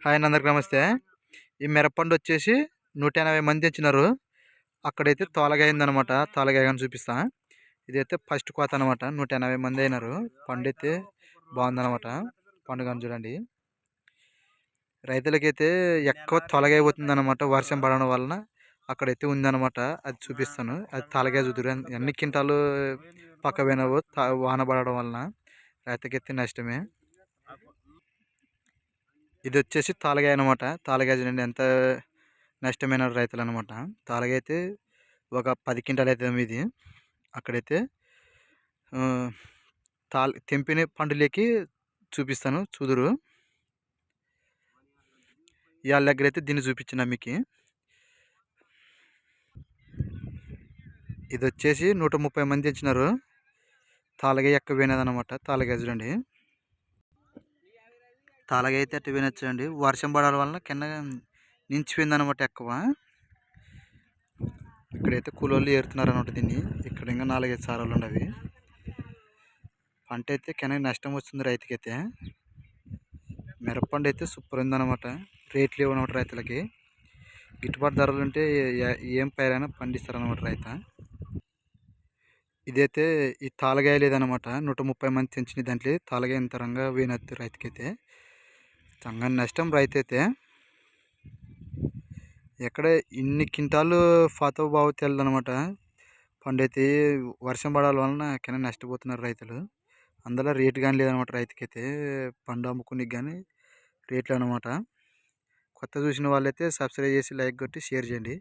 Hi అందరికి నమస్తే. ఈ మిరపండు వచ్చేసి 180 మంది తెచ్చినారు. అక్కడైతే తోలగాయిందనమాట. తోలగాయని చూపిస్తా. ఇదైతే ఫస్ట్ కోత అనమాట. 180 మంది అయినారు. పండు అయితే బాగుందనమాట. పండుగ చూడండి. రైతులకైతే ఎక్కువ తొలగాయ పోతుంది అనమాట. వర్షం పడడం వలన అక్కడైతే ఉందన్నమాట. అది చూపిస్తాను. అది తలగాయ చూద్దరు. ఎన్ని క్వింటాలు పక్క పోయినావో వాన పడడం వలన రైతుకైతే నష్టమే. ఇది వచ్చేసి తాలగాయ అనమాట. తాలగాయ చూడండి ఎంత నష్టమైన రైతులు అనమాట. తాలగాయ అయితే ఒక 10 క్వింటాలు అవుతుంది ఇది. అక్కడైతే తెంపిన పండులేకి చూపిస్తాను చూదురు. ఇవాళ దగ్గర అయితే దీన్ని చూపించిన మీకు. ఇది వచ్చేసి 130 మంది తెచ్చినారు. తాలగాయ ఎక్క పోయినది అనమాట. తాలగాయ చూడండి. తాలగాయ అయితే అట్ట పోయినచ్చండి. వర్షం పడడం వలన కింద నించిపోయింది అనమాట ఎక్కువ. ఇక్కడైతే కూలోళ్ళు ఏరుతున్నారు అనమాట దీన్ని. ఇక్కడ ఇంకా 4-5 సారాలు ఉండవి. పంట అయితే కింద నష్టం వస్తుంది రైతుకైతే. మిరపండు అయితే సూపర్ ఉందన్నమాట. రేట్లు ఇవ్వనమాట రైతులకి. గిట్టుబాటు ధరలు ఉంటే ఏం పైరైనా పండిస్తారనమాట రైతు. ఇదైతే ఈ తాలగాయ లేదనమాట. 130 మంది తెంచిన దాంట్లో తాలగాయ తరంగా వేయనద్దు రైతుకైతే. చంగా నష్టం రైతు అయితే. ఎక్కడ ఇన్ని క్వింటాలు ఫాతో బావు తెల్లదనమాట. పండు అయితే వర్షం పడాల వలన కింద నష్టపోతున్నారు రైతులు. అందులో రేటు కానీ లేదనమాట రైతుకైతే. పండు అమ్ముకునికి కానీ రేట్లు అనమాట. కొత్త చూసిన వాళ్ళైతే సబ్స్క్రైబ్ చేసి లైక్ కొట్టి షేర్ చేయండి.